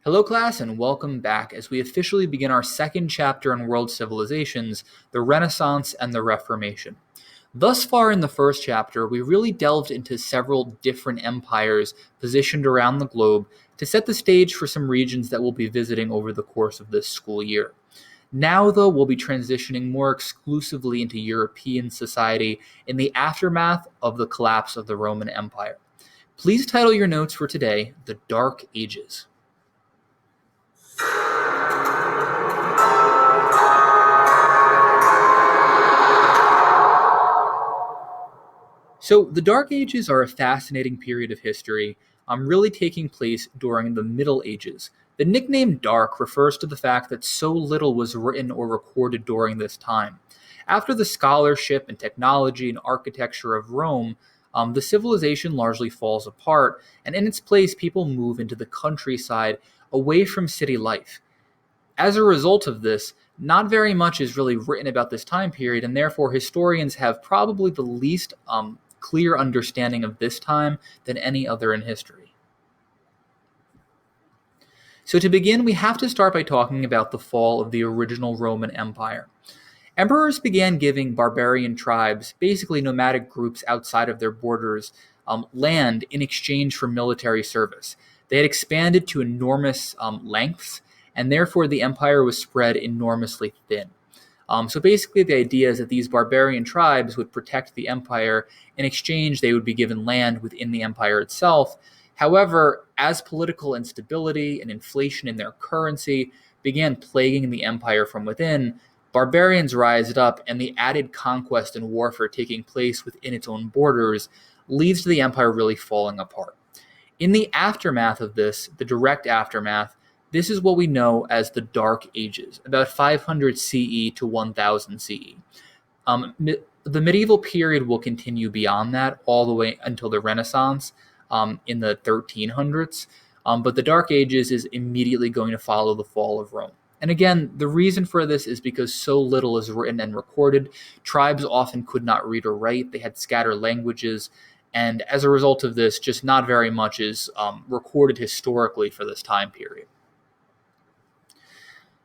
Hello, class, and welcome back as we officially begin our second chapter on world civilizations, the Renaissance and the Reformation. Thus far in the first chapter, we really delved into several different empires positioned around the globe to set the stage for some regions that we'll be visiting over the course of this school year. Now, though, we'll be transitioning more exclusively into European society in the aftermath of the collapse of the Roman Empire. Please title your notes for today, The Dark Ages. So, the Dark Ages are a fascinating period of history, really taking place during the Middle Ages. The nickname Dark refers to the fact that so little was written or recorded during this time. After the scholarship and technology and architecture of Rome, the civilization largely falls apart, and in its place, people move into the countryside away from city life. As a result of this, not very much is really written about this time period, and therefore historians have probably the least clear understanding of this time than any other in history. So to begin, we have to start by talking about the fall of the original Roman Empire. Emperors began giving barbarian tribes, basically nomadic groups outside of their borders, land in exchange for military service. They had expanded to enormous lengths, and therefore the empire was spread enormously thin. So basically, the idea is that these barbarian tribes would protect the empire. In exchange, they would be given land within the empire itself. However, as political instability and inflation in their currency began plaguing the empire from within, barbarians rised up, and the added conquest and warfare taking place within its own borders leads to the empire really falling apart. In the aftermath of this, the direct aftermath, this is what we know as the Dark Ages, about 500 CE to 1000 CE. The medieval period will continue beyond that all the way until the Renaissance in the 1300s, but the Dark Ages is immediately going to follow the fall of Rome. And again, the reason for this is because so little is written and recorded. Tribes often could not read or write. They had scattered languages. And as a result of this, just not very much is recorded historically for this time period.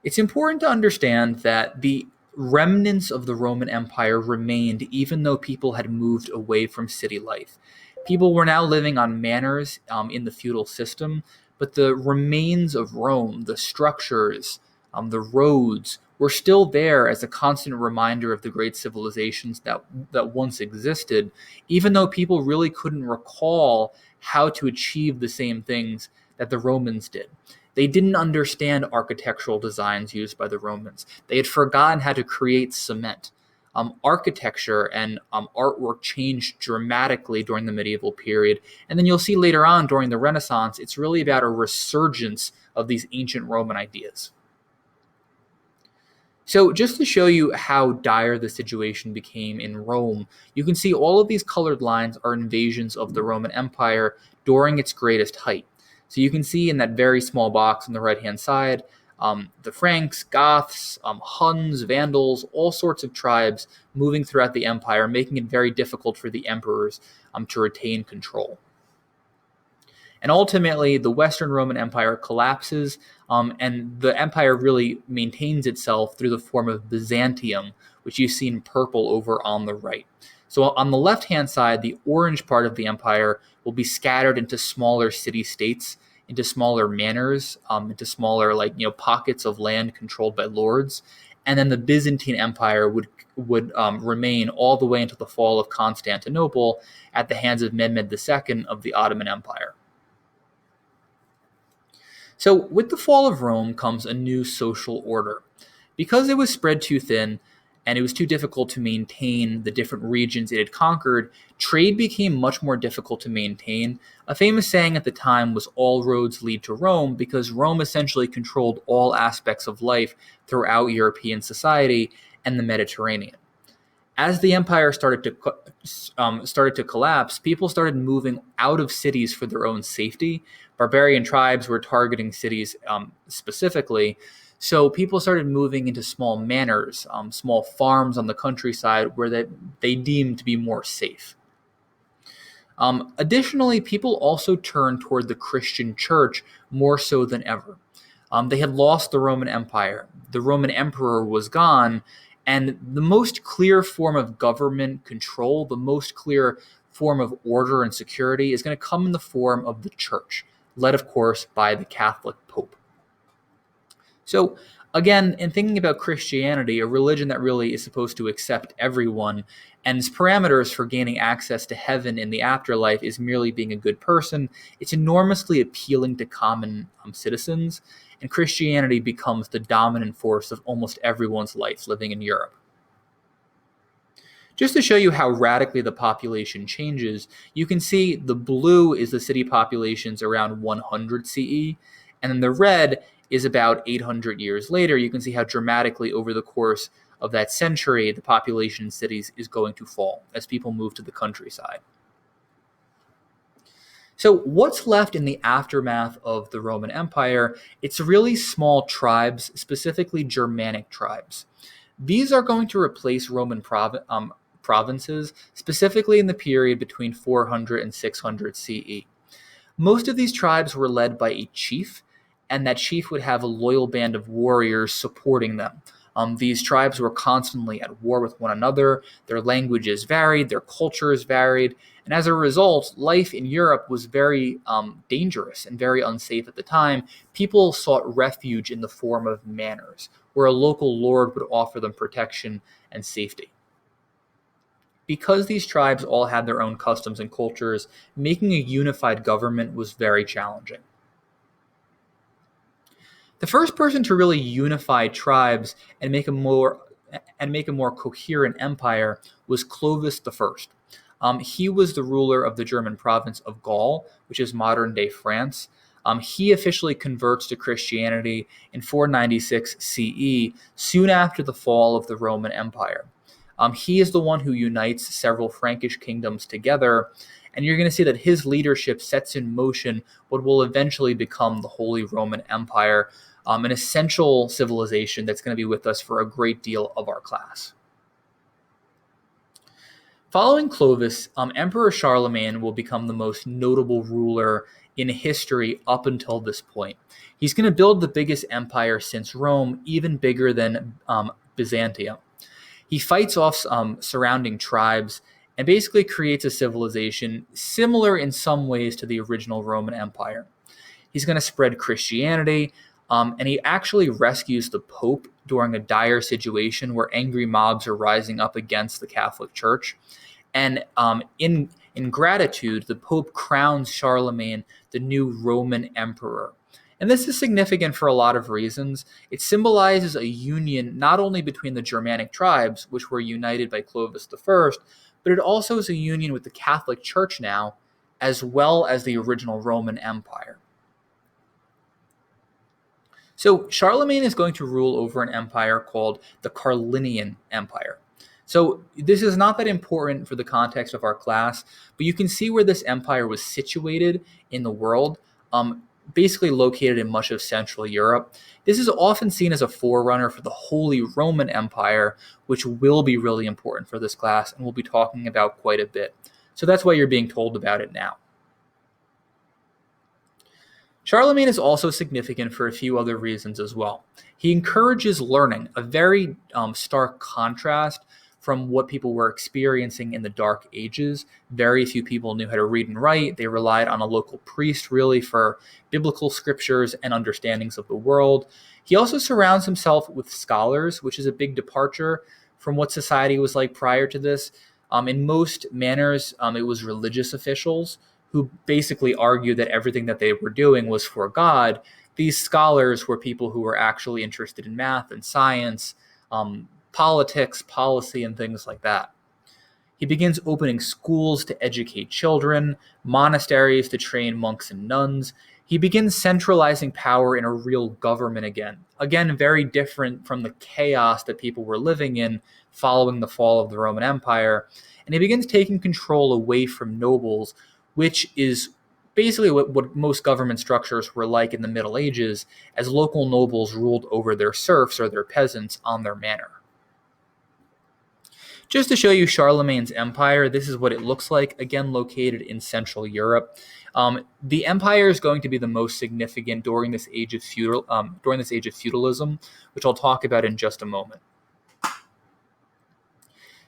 It's important to understand that the remnants of the Roman Empire remained even though people had moved away from city life. People were now living on manors in the feudal system, but the remains of Rome, the structures, the roads, were still there as a constant reminder of the great civilizations that once existed, even though people really couldn't recall how to achieve the same things that the Romans did. They didn't understand architectural designs used by the Romans. They had forgotten how to create cement. Architecture and artwork changed dramatically during the medieval period. And then you'll see later on during the Renaissance, it's really about a resurgence of these ancient Roman ideas. So just to show you how dire the situation became in Rome, you can see all of these colored lines are invasions of the Roman Empire during its greatest height. So you can see in that very small box on the right-hand side, the Franks, Goths, Huns, Vandals, all sorts of tribes moving throughout the empire, making it very difficult for the emperors to retain control. And ultimately, the Western Roman Empire collapses, and the empire really maintains itself through the form of Byzantium, which you see in purple over on the right. So on the left-hand side, the orange part of the empire will be scattered into smaller city-states, into smaller manors, into smaller pockets of land controlled by lords. And then the Byzantine Empire would remain all the way until the fall of Constantinople at the hands of Mehmed II of the Ottoman Empire. So with the fall of Rome comes a new social order. Because it was spread too thin and it was too difficult to maintain the different regions it had conquered, trade became much more difficult to maintain. A famous saying at the time was all roads lead to Rome, because Rome essentially controlled all aspects of life throughout European society and the Mediterranean. As the empire started to collapse, people started moving out of cities for their own safety. Barbarian tribes were targeting cities specifically, so people started moving into small manors, small farms on the countryside where they deemed to be more safe. Additionally, people also turned toward the Christian church more so than ever. They had lost the Roman Empire. The Roman emperor was gone, and the most clear form of government control, the most clear form of order and security is going to come in the form of the church, led, of course, by the Catholic Pope. So, again, in thinking about Christianity, a religion that really is supposed to accept everyone, and its parameters for gaining access to heaven in the afterlife is merely being a good person, it's enormously appealing to common citizens, and Christianity becomes the dominant force of almost everyone's life living in Europe. Just to show you how radically the population changes, you can see the blue is the city populations around 100 CE, and then the red is about 800 years later. You can see how dramatically over the course of that century, the population in cities is going to fall as people move to the countryside. So what's left in the aftermath of the Roman Empire? It's really small tribes, specifically Germanic tribes. These are going to replace Roman provinces, specifically in the period between 400 and 600 CE. Most of these tribes were led by a chief, and that chief would have a loyal band of warriors supporting them. These tribes were constantly at war with one another, their languages varied, their cultures varied, and as a result, life in Europe was very dangerous and very unsafe at the time. People sought refuge in the form of manors, where a local lord would offer them protection and safety. Because these tribes all had their own customs and cultures, making a unified government was very challenging. The first person to really unify tribes and make a more coherent empire was Clovis I. He was the ruler of the German province of Gaul, which is modern-day France. He officially converts to Christianity in 496 CE, soon after the fall of the Roman Empire. He is the one who unites several Frankish kingdoms together, and you're going to see that his leadership sets in motion what will eventually become the Holy Roman Empire, an essential civilization that's going to be with us for a great deal of our class. Following Clovis, Emperor Charlemagne will become the most notable ruler in history up until this point. He's going to build the biggest empire since Rome, even bigger than Byzantium. He fights off surrounding tribes and basically creates a civilization similar in some ways to the original Roman Empire. He's going to spread Christianity, and he actually rescues the Pope during a dire situation where angry mobs are rising up against the Catholic Church. And in gratitude, the Pope crowns Charlemagne the new Roman emperor. And this is significant for a lot of reasons. It symbolizes a union not only between the Germanic tribes, which were united by Clovis I, but it also is a union with the Catholic Church now, as well as the original Roman Empire. So Charlemagne is going to rule over an empire called the Carlinian Empire. So this is not that important for the context of our class, but you can see where this empire was situated in the world, basically located in much of Central Europe. This is often seen as a forerunner for the Holy Roman Empire, which will be really important for this class and we'll be talking about quite a bit. So that's why you're being told about it now. Charlemagne is also significant for a few other reasons as well. He encourages learning, a very stark contrast from what people were experiencing in the Dark Ages. Very few people knew how to read and write. They relied on a local priest really for biblical scriptures and understandings of the world. He also surrounds himself with scholars, which is a big departure from what society was like prior to this. In most manners, it was religious officials who basically argued that everything that they were doing was for God. These scholars were people who were actually interested in math and science, politics, policy, and things like that. He begins opening schools to educate children, monasteries to train monks and nuns. He begins centralizing power in a real government again. Again, very different from the chaos that people were living in following the fall of the Roman Empire. And he begins taking control away from nobles, which is basically what most government structures were like in the Middle Ages, as local nobles ruled over their serfs or their peasants on their manor. Just to show you Charlemagne's empire, this is what it looks like, again located in Central Europe. The empire is going to be the most significant during this age of feudalism, which I'll talk about in just a moment.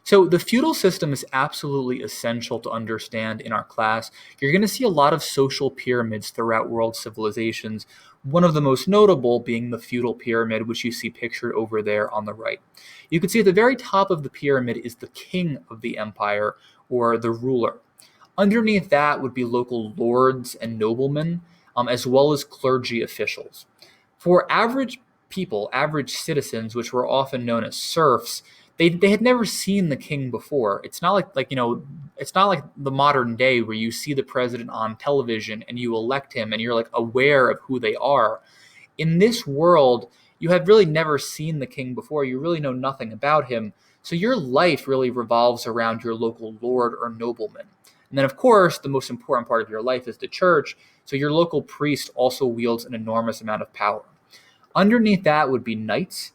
So the feudal system is absolutely essential to understand in our class. You're going to see a lot of social pyramids throughout world civilizations, one of the most notable being the feudal pyramid, which you see pictured over there on the right. You can see at the very top of the pyramid is the king of the empire, or the ruler. Underneath that would be local lords and noblemen, as well as clergy officials. For average people, average citizens, which were often known as serfs, they had never seen the king before. It's not it's not like the modern day where you see the president on television and you elect him and you're like aware of who they are. In this world, you have really never seen the king before. You really know nothing about him. So your life really revolves around your local lord or nobleman. And then, of course, the most important part of your life is the church. So your local priest also wields an enormous amount of power. Underneath that would be knights,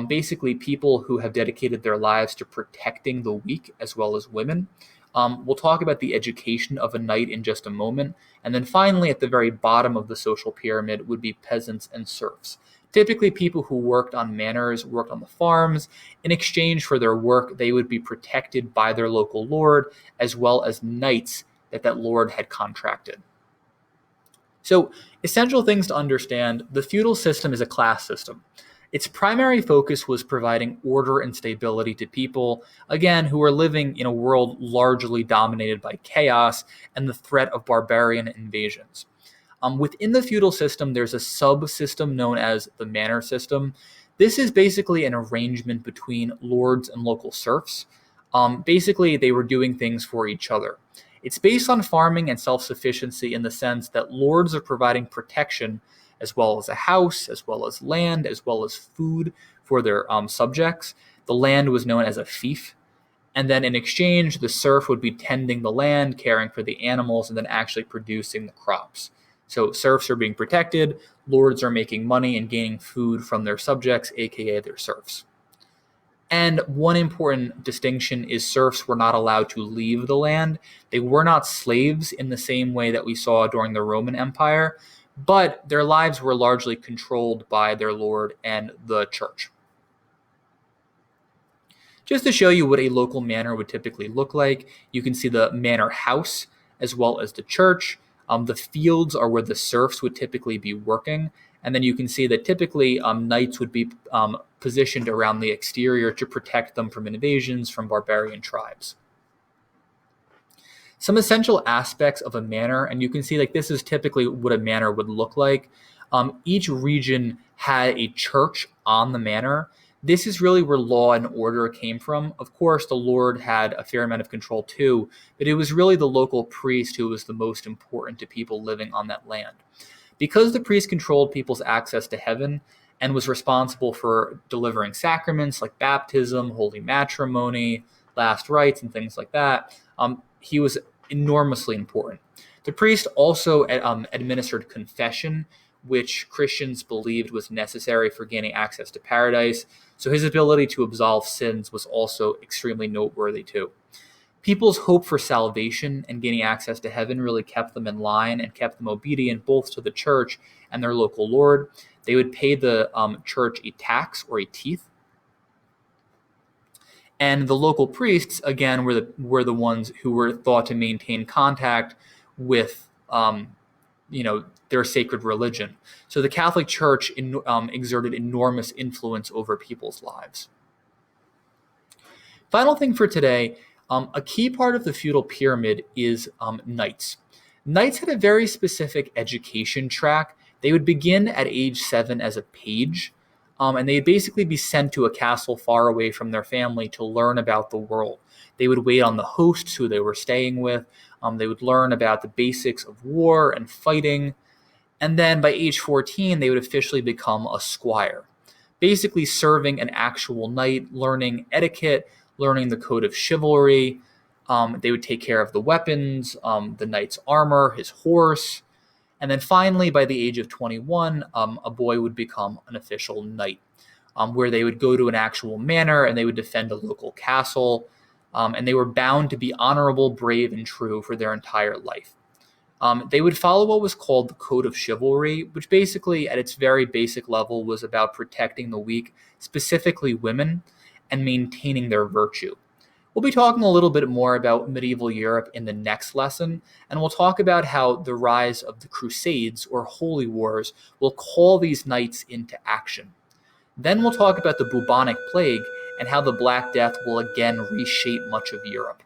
basically people who have dedicated their lives to protecting the weak as well as women. We'll talk about the education of a knight in just a moment. And then finally, at the very bottom of the social pyramid would be peasants and serfs. Typically, people who worked on manors, worked on the farms. In exchange for their work, they would be protected by their local lord, as well as knights that lord had contracted. So, essential things to understand: the feudal system is a class system. Its primary focus was providing order and stability to people, again, who were living in a world largely dominated by chaos and the threat of barbarian invasions. Within the feudal system, there's a subsystem known as the manor system. This is basically an arrangement between lords and local serfs. Basically, they were doing things for each other. It's based on farming and self-sufficiency in the sense that lords are providing protection as well as a house, as well as land, as well as food for their subjects. The land was known as a fief. And then in exchange, the serf would be tending the land, caring for the animals, and then actually producing the crops. So serfs are being protected, lords are making money and gaining food from their subjects, aka their serfs. And one important distinction is serfs were not allowed to leave the land. They were not slaves in the same way that we saw during the Roman Empire, but their lives were largely controlled by their lord and the church. Just to show you what a local manor would typically look like, you can see the manor house as well as the church. The fields are where the serfs would typically be working. And then you can see that typically knights would be positioned around the exterior to protect them from invasions from barbarian tribes. Some essential aspects of a manor, and you can see like this is typically what a manor would look like. Each region had a church on the manor. This is really where law and order came from. Of course, the lord had a fair amount of control too, but it was really the local priest who was the most important to people living on that land. Because the priest controlled people's access to heaven and was responsible for delivering sacraments like baptism, holy matrimony, last rites, and things like that, he was enormously important. The priest also administered confession, which Christians believed was necessary for gaining access to paradise. So his ability to absolve sins was also extremely noteworthy too. People's hope for salvation and gaining access to heaven really kept them in line and kept them obedient both to the church and their local lord. They would pay the church a tax or a tithe. And the local priests, again, were the ones who were thought to maintain contact with their sacred religion. So the Catholic Church exerted enormous influence over people's lives. Final thing for today, a key part of the feudal pyramid is knights. Knights had a very specific education track. They would begin at age 7 as a page, and they'd basically be sent to a castle far away from their family to learn about the world. They would wait on the hosts who they were staying with. They would learn about the basics of war and fighting. And then by age 14, they would officially become a squire, basically serving an actual knight, learning etiquette, learning the code of chivalry. They would take care of the weapons, the knight's armor, his horse. And then finally, by the age of 21, a boy would become an official knight, where they would go to an actual manor and they would defend a local castle. and they were bound to be honorable, brave, and true for their entire life. They would follow what was called the Code of Chivalry, which basically, at its very basic level, was about protecting the weak, specifically women, and maintaining their virtue. We'll be talking a little bit more about medieval Europe in the next lesson, and we'll talk about how the rise of the Crusades, or Holy Wars, will call these knights into action. Then we'll talk about the bubonic plague and how the Black Death will again reshape much of Europe.